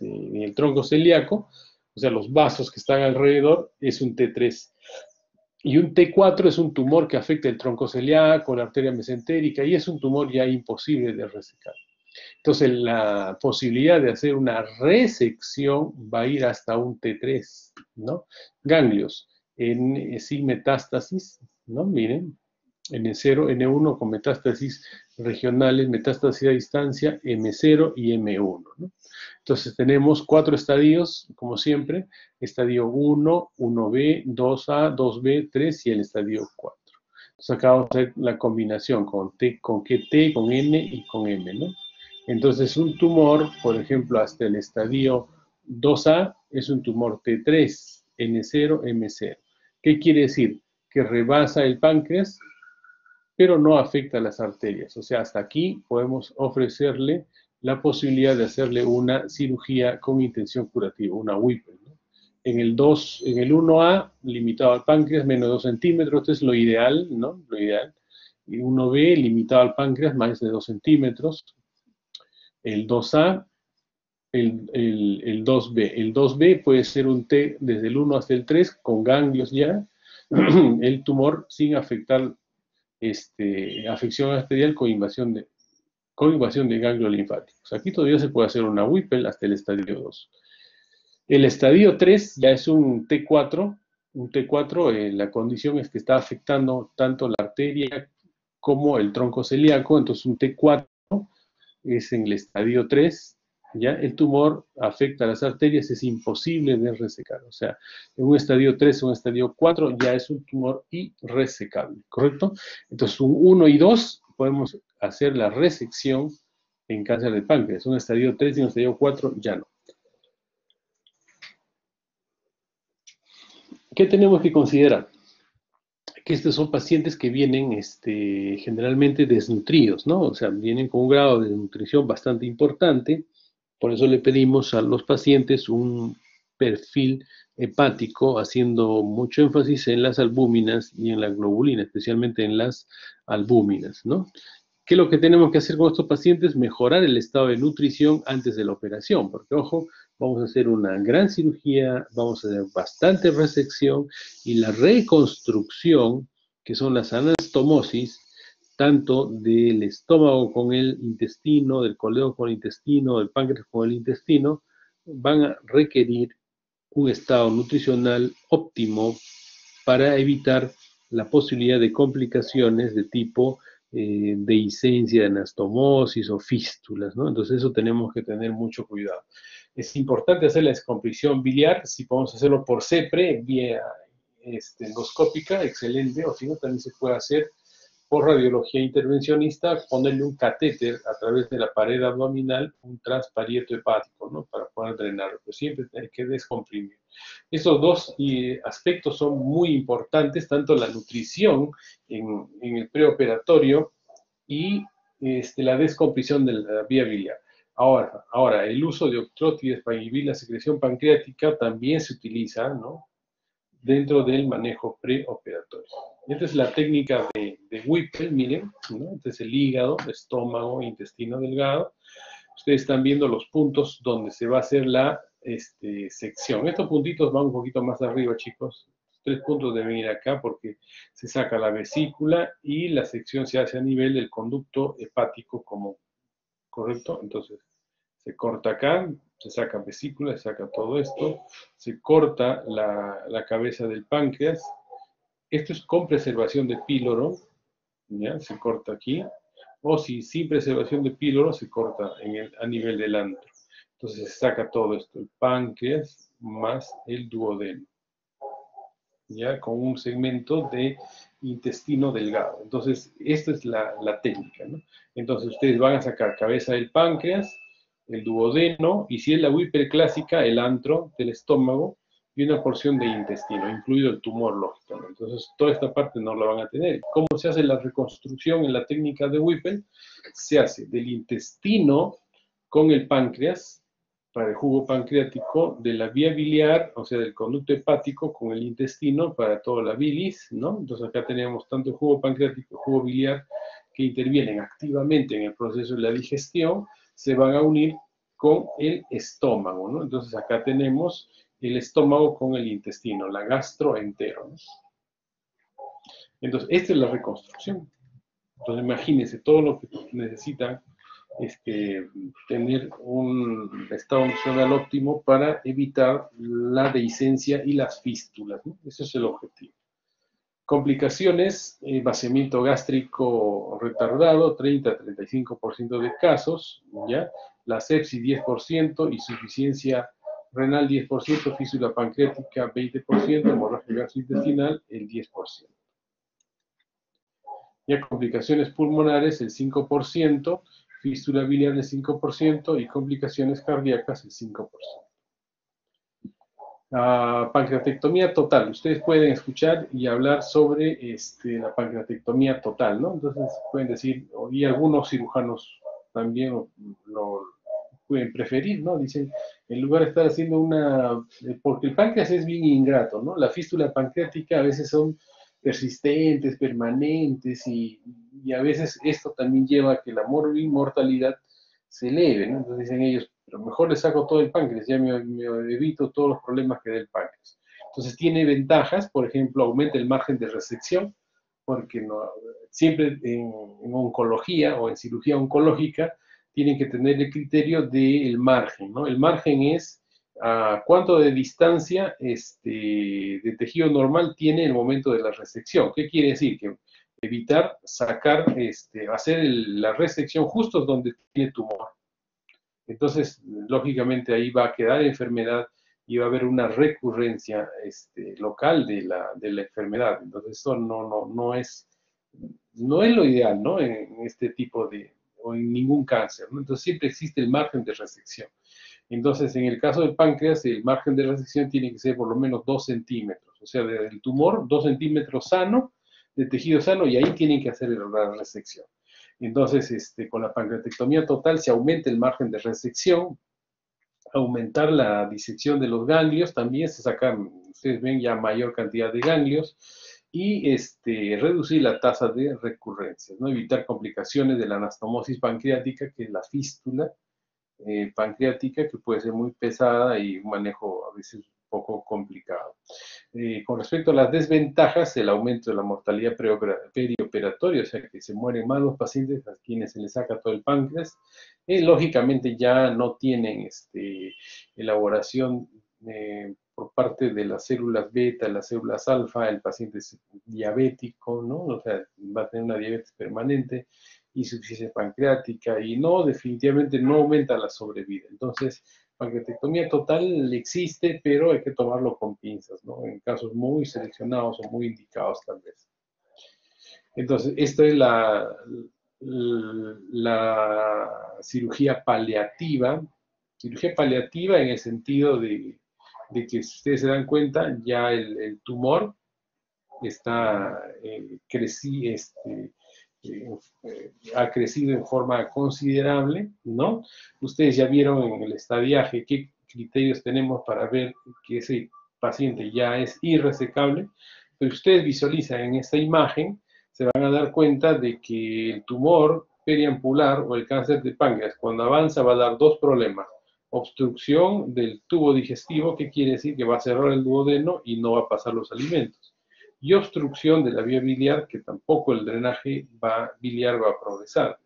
ni el tronco celíaco, o sea, los vasos que están alrededor, es un T3. Y un T4 es un tumor que afecta el tronco celíaco, la arteria mesentérica, y es un tumor ya imposible de resecar. Entonces, la posibilidad de hacer una resección va a ir hasta un T3, ¿no? Ganglios sin metástasis, ¿no? Miren, N0, N1 con metástasis regionales, metástasis a distancia, M0 y M1, ¿no? Entonces tenemos 4 estadios, como siempre: estadio 1, 1B, 2A, 2B, 3 y el estadio 4. Entonces acá vamos a hacer la combinación con QT, con N y con M, ¿no? Entonces un tumor, por ejemplo, hasta el estadio 2A es un tumor T3, N0, M0. ¿Qué quiere decir? Que rebasa el páncreas, pero no afecta a las arterias. O sea, hasta aquí podemos ofrecerle la posibilidad de hacerle una cirugía con intención curativa, una Whipple, ¿no? En el 1A, limitado al páncreas, menos de 2 centímetros, esto es lo ideal, ¿no? Lo ideal. Y 1B, limitado al páncreas, más de 2 centímetros. El 2A, el 2B. El 2B puede ser un T desde el 1 hasta el 3, con ganglios ya, el tumor sin afectar afección arterial con invasión de ganglios linfáticos. Aquí todavía se puede hacer una Whipple hasta el estadio 2. El estadio 3 ya es un T4. Un T4, la condición es que está afectando tanto la arteria como el tronco celíaco, entonces un T4 es en el estadio 3, ¿ya? El tumor afecta a las arterias, es imposible de resecar. O sea, en un estadio 3 o un estadio 4 ya es un tumor irresecable, ¿correcto? Entonces, un 1 y 2 podemos hacer la resección en cáncer de páncreas. Un estadio 3 y un estadio 4 ya no. ¿Qué tenemos que considerar? Que estos son pacientes que vienen generalmente desnutridos, ¿no? O sea, vienen con un grado de nutrición bastante importante, por eso le pedimos a los pacientes un perfil hepático, haciendo mucho énfasis en las albúminas y en la globulina, especialmente en las albúminas, ¿no? ¿Qué es lo que tenemos que hacer con estos pacientes? Mejorar el estado de nutrición antes de la operación, porque ojo, vamos a hacer una gran cirugía, vamos a hacer bastante resección y la reconstrucción, que son las anastomosis, tanto del estómago con el intestino, del colon con el intestino, del páncreas con el intestino, van a requerir un estado nutricional óptimo para evitar la posibilidad de complicaciones de tipo dehiscencia, de anastomosis o fístulas, ¿no? Entonces eso tenemos que tener mucho cuidado. Es importante hacer la descompresión biliar, si podemos hacerlo por CEPRE, vía endoscópica, excelente, o si no, también se puede hacer por radiología intervencionista, ponerle un catéter a través de la pared abdominal, un transparieto hepático, ¿no? Para poder drenarlo, pero siempre hay que descomprimir. Estos dos aspectos son muy importantes, tanto la nutrición en el preoperatorio y la descompresión de la vía biliar. Ahora, el uso de octrótides para inhibir la secreción pancreática también se utiliza, ¿no? Dentro del manejo preoperatorio. Esta es la técnica de Whipple, miren, ¿no? Este es el hígado, estómago, intestino delgado. Ustedes están viendo los puntos donde se va a hacer la sección. Estos puntitos van un poquito más arriba, chicos. 3 puntos deben ir acá porque se saca la vesícula y la sección se hace a nivel del conducto hepático común, ¿correcto? Entonces, se corta acá, se saca vesícula, se saca todo esto, se corta la cabeza del páncreas. Esto es con preservación de píloro, ¿ya? Se corta aquí. O si sin preservación de píloro, se corta a nivel del antro. Entonces se saca todo esto, el páncreas más el duodeno, ya con un segmento de intestino delgado. Entonces, esta es la técnica, ¿no? Entonces, ustedes van a sacar cabeza del páncreas, el duodeno, y si es la Whipple clásica, el antro del estómago y una porción de intestino, incluido el tumor, lógicamente. Entonces, toda esta parte no la van a tener. ¿Cómo se hace la reconstrucción en la técnica de Whipple? Se hace del intestino con el páncreas, para el jugo pancreático, de la vía biliar, o sea, del conducto hepático con el intestino para toda la bilis, ¿no? Entonces acá tenemos tanto el jugo pancreático, el jugo biliar, que intervienen activamente en el proceso de la digestión, se van a unir con el estómago, ¿no? Entonces acá tenemos el estómago con el intestino, la gastroentero, ¿no? Entonces, esta es la reconstrucción. Entonces, imagínense todo lo que necesitan tener un estado nutricional óptimo para evitar la dehiscencia y las fístulas, ¿no? Ese es el objetivo. Complicaciones, vaciamiento gástrico retardado, 30-35% de casos, ¿ya? La sepsis 10%, insuficiencia renal 10%, fístula pancreática 20%, hemorragia gastrointestinal el 10%. Ya complicaciones pulmonares el 5%, fístula biliar el 5% y complicaciones cardíacas el 5%. Pancreatectomía total. Ustedes pueden escuchar y hablar sobre la pancreatectomía total, ¿no? Entonces pueden decir, y algunos cirujanos también lo pueden preferir, ¿no? Dicen, en lugar de estar haciendo porque el páncreas es bien ingrato, ¿no? La fístula pancreática a veces son persistentes, permanentes, y a veces esto también lleva a que la mortalidad se eleve, ¿no? Entonces dicen ellos, pero mejor le saco todo el páncreas, ya me evito todos los problemas que da el páncreas. Entonces tiene ventajas, por ejemplo, aumenta el margen de resección, porque no, siempre en oncología o en cirugía oncológica tienen que tener el criterio del margen, ¿no? El margen es cuánto de distancia de tejido normal tiene el momento de la resección. ¿Qué quiere decir? Que evitar sacar, hacer la resección justo donde tiene tumor. Entonces, lógicamente ahí va a quedar enfermedad y va a haber una recurrencia local de la enfermedad. Entonces, eso no es lo ideal, ¿no? En este tipo o en ningún cáncer, ¿no? Entonces, siempre existe el margen de resección. Entonces, en el caso del páncreas, el margen de resección tiene que ser por lo menos 2 centímetros. O sea, del tumor, 2 centímetros sano, de tejido sano, y ahí tienen que hacer la resección. Entonces, con la pancreatectomía total se aumenta el margen de resección, aumentar la disección de los ganglios, también se sacan, ustedes ven ya mayor cantidad de ganglios, y reducir la tasa de recurrencias, ¿no? Evitar complicaciones de la anastomosis pancreática, que es la fístula pancreática, que puede ser muy pesada y un manejo a veces un poco complicado. Con respecto a las desventajas, el aumento de la mortalidad perioperatoria, o sea que se mueren más los pacientes a quienes se les saca todo el páncreas, lógicamente ya no tienen elaboración por parte de las células beta, las células alfa, el paciente es diabético, ¿no? O sea, va a tener una diabetes permanente, insuficiencia pancreática, y no, definitivamente no aumenta la sobrevida. Entonces, pancreatectomía total existe, pero hay que tomarlo con pinzas, ¿no? En casos muy seleccionados o muy indicados tal vez. Entonces, esta es la cirugía paliativa. Cirugía paliativa en el sentido de que, si ustedes se dan cuenta, ya el tumor está ha crecido en forma considerable, ¿no? Ustedes ya vieron en el estadiaje qué criterios tenemos para ver que ese paciente ya es irresecable, pero ustedes visualizan en esta imagen, se van a dar cuenta de que el tumor periampular o el cáncer de páncreas, cuando avanza, va a dar dos problemas: obstrucción del tubo digestivo, que quiere decir que va a cerrar el duodeno y no va a pasar los alimentos, y obstrucción de la vía biliar, que tampoco el drenaje biliar va a progresar.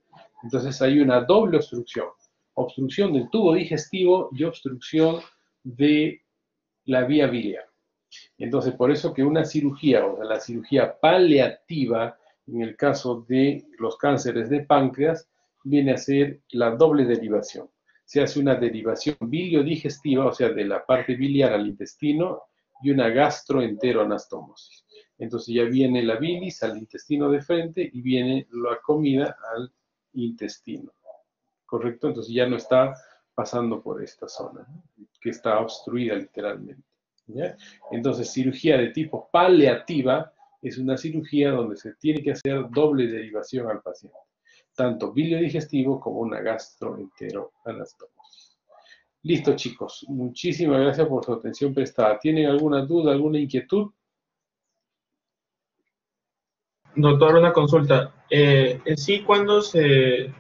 Entonces hay una doble obstrucción del tubo digestivo y obstrucción de la vía biliar. Entonces, por eso que una cirugía, o sea, la cirugía paliativa, en el caso de los cánceres de páncreas, viene a ser la doble derivación. Se hace una derivación biliodigestiva, o sea, de la parte biliar al intestino, y una gastroenteroanastomosis. Entonces ya viene la bilis al intestino de frente y viene la comida al intestino, ¿correcto? Entonces ya no está pasando por esta zona, ¿no? Que está obstruida literalmente, ¿ya? Entonces, cirugía de tipo paliativa es una cirugía donde se tiene que hacer doble derivación al paciente, tanto biliodigestivo como una gastroenteroanastomosis. Listo, chicos. Muchísimas gracias por su atención prestada. ¿Tienen alguna duda, alguna inquietud? Doctor, una consulta. En sí, ¿cuándo se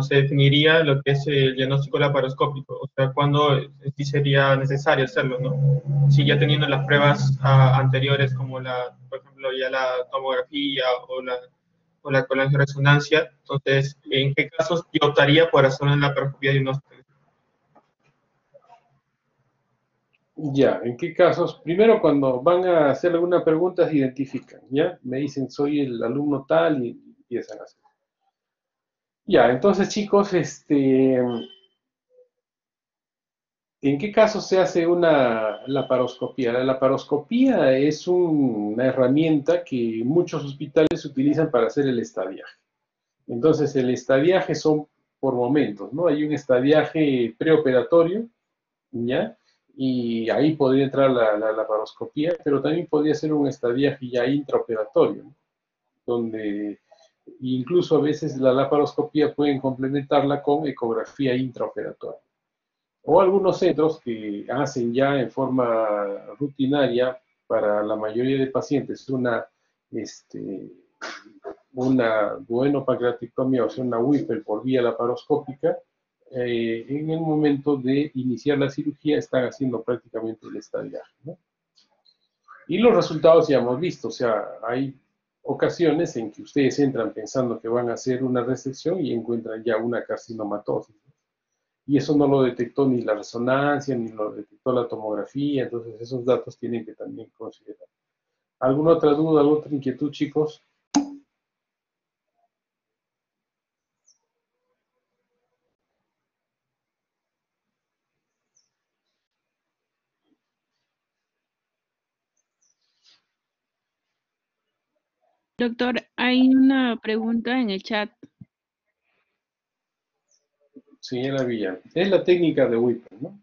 definiría lo que es el diagnóstico laparoscópico? O sea, ¿cuándo sí sería necesario hacerlo, no? Si ya teniendo las pruebas anteriores, como por ejemplo, ya la tomografía o la colangioresonancia, entonces, ¿en qué casos yo optaría por hacer una laparoscopía diagnóstica? Ya, ¿en qué casos? Primero, cuando van a hacer alguna pregunta, se identifican, ¿ya? Me dicen, soy el alumno tal, y empiezan a hacer. Ya, entonces, chicos, ¿en qué casos se hace una laparoscopía? La laparoscopía es una herramienta que muchos hospitales utilizan para hacer el estadiaje. Entonces, el estadiaje son por momentos, ¿no? Hay un estadiaje preoperatorio, ¿ya? Y ahí podría entrar la laparoscopía, pero también podría ser un estadiaje ya intraoperatorio, ¿no? Donde incluso a veces la laparoscopía pueden complementarla con ecografía intraoperatoria. O algunos centros que hacen ya en forma rutinaria para la mayoría de pacientes una duodopancreatectomía, o sea, una Whipple por vía laparoscópica, en el momento de iniciar la cirugía están haciendo prácticamente el estadiaje, ¿no? Y los resultados ya hemos visto, o sea, hay ocasiones en que ustedes entran pensando que van a hacer una resección y encuentran ya una carcinomatosis, ¿no? Y eso no lo detectó ni la resonancia, ni lo detectó la tomografía, entonces esos datos tienen que también considerar. ¿Alguna otra duda, alguna otra inquietud, chicos? Doctor, hay una pregunta en el chat. Señora Villa, es la técnica de Whipple, ¿no?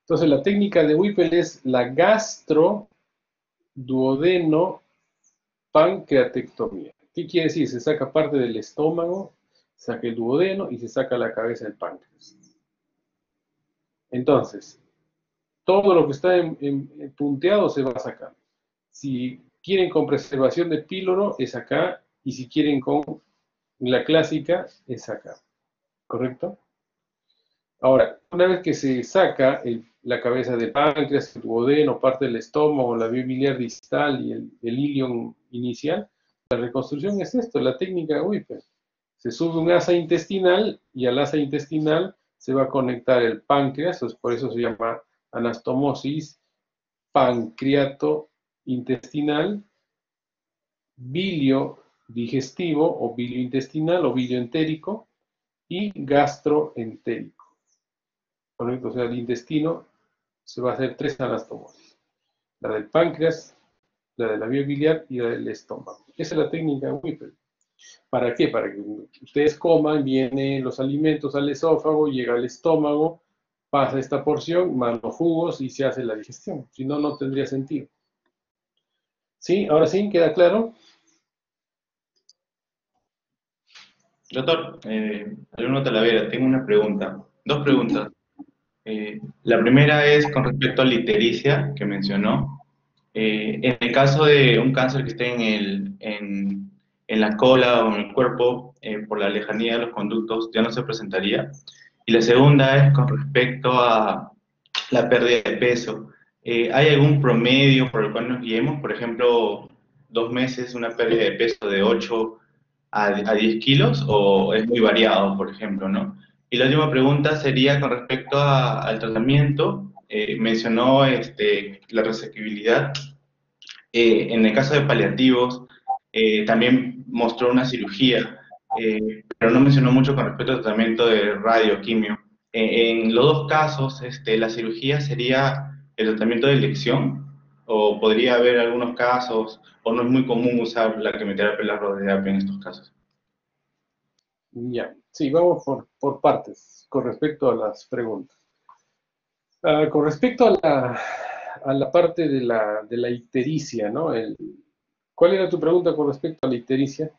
Entonces, la técnica de Whipple es la gastro-duodeno-pancreatectomía. ¿Qué quiere decir? Se saca parte del estómago, se saca el duodeno y se saca la cabeza del páncreas. Entonces, todo lo que está punteado se va a sacar. Si quieren con preservación de píloro, es acá, y si quieren con la clásica, es acá. ¿Correcto? Ahora, una vez que se saca la cabeza del páncreas, el duodeno, parte del estómago, la vía biliar distal y el ilion inicial, la reconstrucción es esto, la técnica de Whipple. Se sube un asa intestinal y al asa intestinal se va a conectar el páncreas, por eso se llama anastomosis pancreato-intestinal, bilio digestivo o bilio intestinal o bilio entérico y gastroentérico. ¿Correcto? O sea, el intestino se va a hacer 3 anastomosis. La del páncreas, la de la vía biliar y la del estómago. Esa es la técnica de Whipple. ¿Para qué? Para que ustedes coman, vienen los alimentos al esófago, llega al estómago, pasa esta porción, más los jugos y se hace la digestión. Si no, no tendría sentido. ¿Sí? Ahora sí, ¿queda claro? Doctor, Alumno Talavera, tengo una pregunta, dos preguntas. La primera es con respecto a la ictericia que mencionó. En el caso de un cáncer que esté en la cola o en el cuerpo, por la lejanía de los conductos, ya no se presentaría. Y la segunda es con respecto a la pérdida de peso. ¿Hay algún promedio por el cual nos guiemos? Por ejemplo, 2 meses, una pérdida de peso de 8 a 10 kilos, o es muy variado, por ejemplo, ¿no? Y la última pregunta sería con respecto al tratamiento. Mencionó la resequibilidad. En el caso de paliativos, también mostró una cirugía, pero no mencionó mucho con respecto al tratamiento de radioquimio. En los dos casos, la cirugía sería el tratamiento de elección, o podría haber algunos casos, o no es muy común usar la quimioterapia y la radioterapia en estos casos. Ya, sí, vamos por partes con respecto a las preguntas. Con respecto a la parte de la ictericia, ¿no? ¿Cuál era tu pregunta con respecto a la ictericia?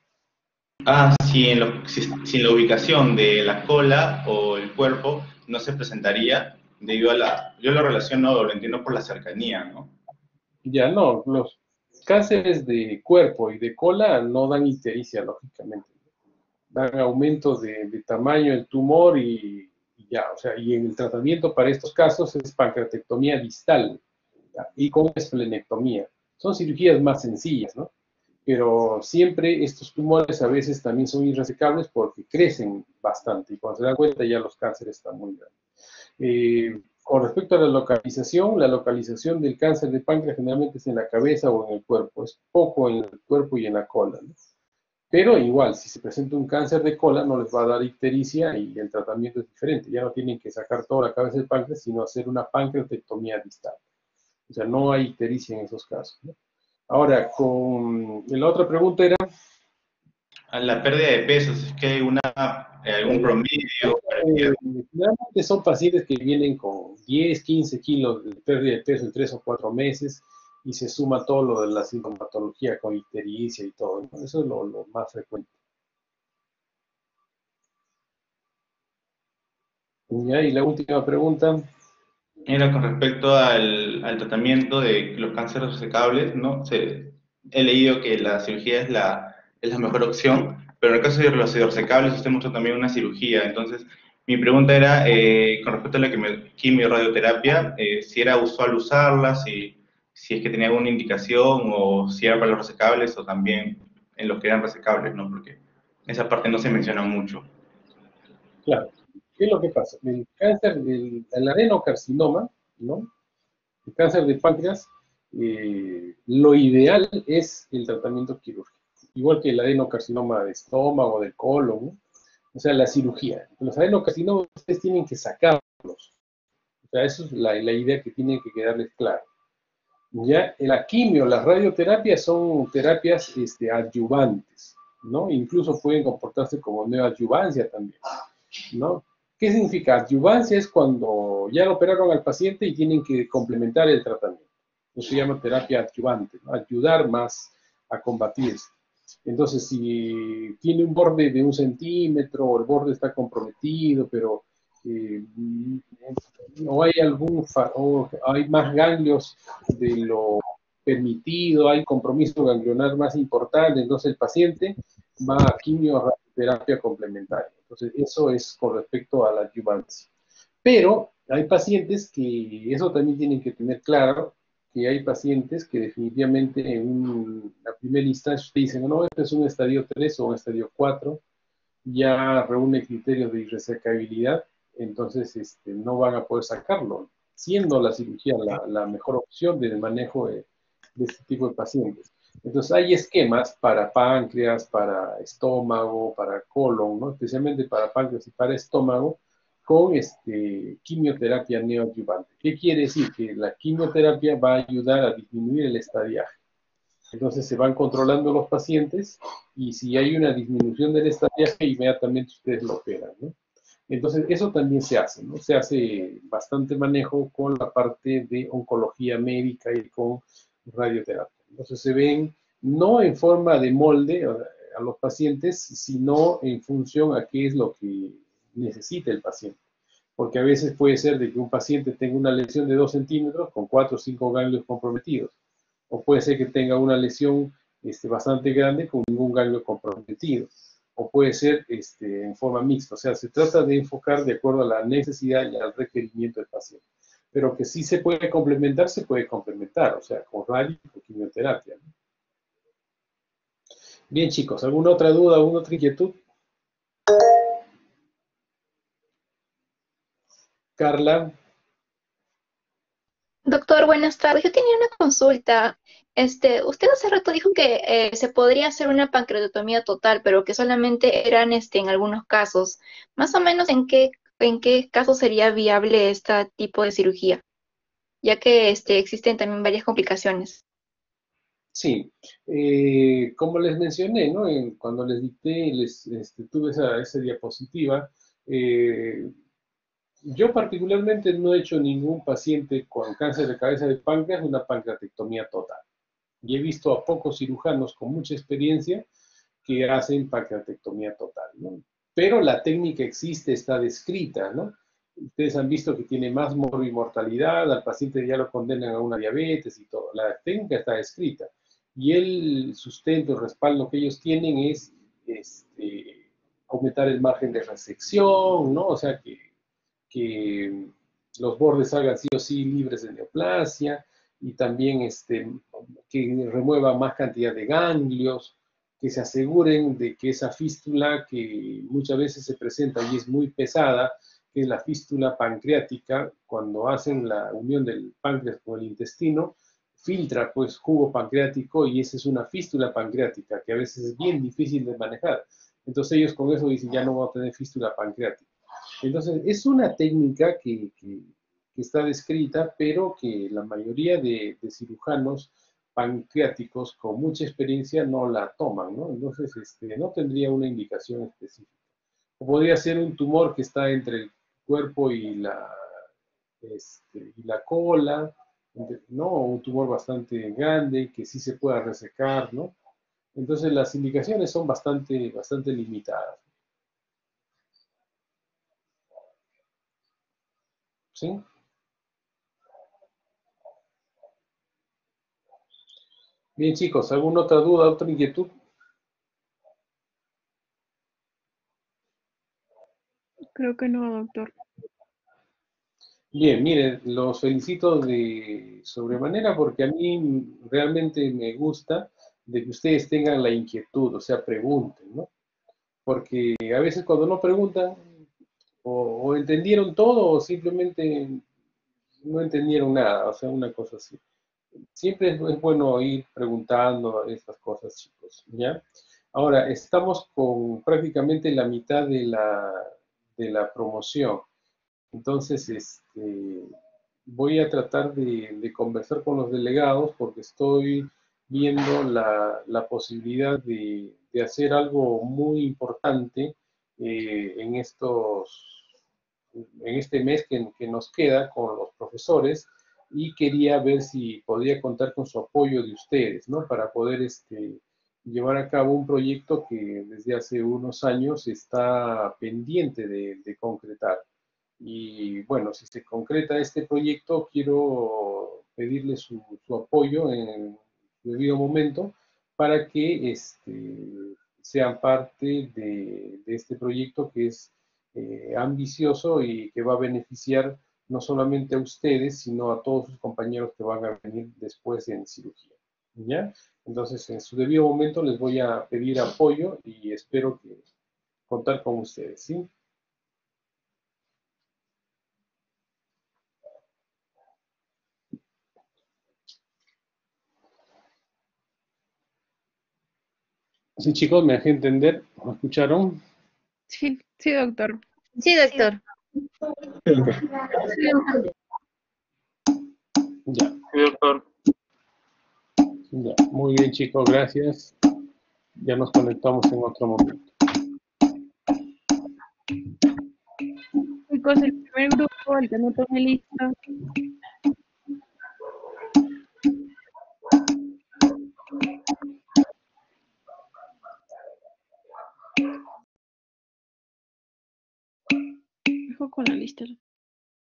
Si en la ubicación de la cola o el cuerpo no se presentaría debido a yo lo relaciono, lo entiendo por la cercanía, ¿no? Ya no, los cánceres de cuerpo y de cola no dan ictericia, lógicamente. Dan aumento de tamaño del tumor y ya, o sea, y en el tratamiento para estos casos es pancreatectomía distal, ¿ya? Y con esplenectomía. Son cirugías más sencillas, ¿no? Pero siempre estos tumores a veces también son irresecables porque crecen bastante y cuando se dan cuenta ya los cánceres están muy grandes. Con respecto a la localización del cáncer de páncreas generalmente es en la cabeza o en el cuerpo, es poco en el cuerpo y en la cola, ¿no? Pero igual, si se presenta un cáncer de cola no les va a dar ictericia y el tratamiento es diferente, ya no tienen que sacar toda la cabeza del páncreas, sino hacer una pancreatectomía distal. O sea, no hay ictericia en esos casos, ¿no? Ahora, la otra pregunta era... A la pérdida de peso, si es que hay algún promedio. Realmente son pacientes que vienen con 10, 15 kilos de pérdida de peso en 3 o 4 meses y se suma todo lo de la sintomatología con ictericia y todo, ¿no? Eso es lo más frecuente. ¿Ya? Y la última pregunta. Era con respecto al tratamiento de los cánceres resecables, ¿no? He leído que la cirugía es la mejor opción, pero en el caso de los resecables usted mostró también una cirugía. Entonces, Mi pregunta era, con respecto a la quimio-radioterapia, si era usual usarla, si es que tenía alguna indicación, o si era para los resecables, o también en los que eran resecables, ¿no? Porque esa parte no se menciona mucho. Claro. ¿Qué es lo que pasa? El cáncer, el adenocarcinoma, ¿no? El cáncer de páncreas, lo ideal es el tratamiento quirúrgico, igual que el adenocarcinoma de estómago, del colon, ¿no? O sea, la cirugía. Los adenocarcinomas ustedes tienen que sacarlos. O sea, eso es la idea que tiene que quedarles claro. Ya, la quimio, las radioterapias son terapias adyuvantes, ¿no? Incluso pueden comportarse como neoadyuvancia también, ¿no? ¿Qué significa? Adyuvancia es cuando ya lo operaron al paciente y tienen que complementar el tratamiento. Eso se llama terapia adyuvante, ¿no? Ayudar más a combatirse. Entonces, si tiene un borde de 1 centímetro, o el borde está comprometido, pero o hay o hay más ganglios de lo permitido, hay compromiso ganglionar más importante, entonces el paciente va a quimioterapia complementaria. Entonces, eso es con respecto a la adyuvancia. Pero hay pacientes que, eso también tienen que tener claro, que hay pacientes que definitivamente en la primera instancia dicen, no, este es un estadio 3 o un estadio 4, ya reúne criterios de irresecabilidad, entonces no van a poder sacarlo, siendo la cirugía la mejor opción del manejo de este tipo de pacientes. Entonces hay esquemas para páncreas, para estómago, para colon, ¿no? Especialmente para páncreas y para estómago, con quimioterapia neoadyuvante. ¿Qué quiere decir? Que la quimioterapia va a ayudar a disminuir el estadiaje. Entonces se van controlando los pacientes y si hay una disminución del estadiaje, inmediatamente ustedes lo operan, ¿no? Entonces eso también se hace, ¿no? Se hace bastante manejo con la parte de oncología médica y con radioterapia. Entonces se ven no en forma de molde a los pacientes, sino en función a qué es lo que necesita el paciente. Porque a veces puede ser de que un paciente tenga una lesión de 2 centímetros con 4 o 5 ganglios comprometidos, o puede ser que tenga una lesión bastante grande con ningún ganglio comprometido, o puede ser en forma mixta. O sea, se trata de enfocar de acuerdo a la necesidad y al requerimiento del paciente. Pero que sí se puede complementar, o sea, con radio y con quimioterapia, ¿no? Bien, chicos, ¿alguna otra duda, alguna otra inquietud? Carla. Doctor, buenas tardes. Yo tenía una consulta. Usted hace rato dijo que se podría hacer una pancreatomía total, pero que solamente eran en algunos casos. Más o menos en qué caso sería viable este tipo de cirugía, ya que existen también varias complicaciones. Sí, como les mencioné, ¿no? Cuando les dicté, tuve esa diapositiva, yo particularmente no he hecho ningún paciente con cáncer de cabeza de páncreas una pancreatectomía total. Y he visto a pocos cirujanos con mucha experiencia que hacen pancreatectomía total, ¿no? Pero la técnica existe, está descrita, ¿no? Ustedes han visto que tiene más morbimortalidad, al paciente ya lo condenan a una diabetes y todo. La técnica está descrita. Y el sustento, el respaldo que ellos tienen es aumentar el margen de resección, ¿no? O sea, que los bordes salgan sí o sí libres de neoplasia, y también que remueva más cantidad de ganglios, que se aseguren de que esa fístula que muchas veces se presenta y es muy pesada, que es la fístula pancreática, cuando hacen la unión del páncreas con el intestino, filtra pues jugo pancreático y esa es una fístula pancreática que a veces es bien difícil de manejar. Entonces ellos con eso dicen ya no van a tener fístula pancreática. Entonces es una técnica que está descrita, pero que la mayoría de cirujanos pancreáticos con mucha experiencia no la toman, ¿no? Entonces, no tendría una indicación específica. O podría ser un tumor que está entre el cuerpo y la cola, ¿no? O un tumor bastante grande que sí se pueda resecar, ¿no? Entonces, las indicaciones son bastante limitadas. ¿Sí? Bien, chicos, ¿alguna otra duda, otra inquietud? Creo que no, doctor. Bien, miren, los felicito de sobremanera porque a mí realmente me gusta de que ustedes tengan la inquietud, o sea, pregunten, ¿no? Porque a veces cuando no preguntan, o entendieron todo o simplemente no entendieron nada, o sea, una cosa así. Siempre es bueno ir preguntando estas cosas, chicos, ¿ya? Ahora, estamos con prácticamente la mitad de la promoción. Entonces, voy a tratar de conversar con los delegados porque estoy viendo la posibilidad de hacer algo muy importante en en este mes que nos queda con los profesores y quería ver si podría contar con su apoyo de ustedes, ¿no? Para poder llevar a cabo un proyecto que desde hace unos años está pendiente de concretar. Y bueno, si se concreta este proyecto, quiero pedirle su apoyo en su debido momento para que sean parte de este proyecto que es ambicioso y que va a beneficiar no solamente a ustedes, sino a todos sus compañeros que van a venir después en cirugía. ¿Ya? Entonces, en su debido momento les voy a pedir apoyo y espero que contar con ustedes, ¿sí? Sí, chicos, me dejé entender, ¿me escucharon? Sí, sí, doctor. Sí, doctor. Ya, Sí, doctor. ya. Muy bien, chicos, gracias. Ya nos conectamos en otro momento. Chicos, el primer grupo, el que no tome lista.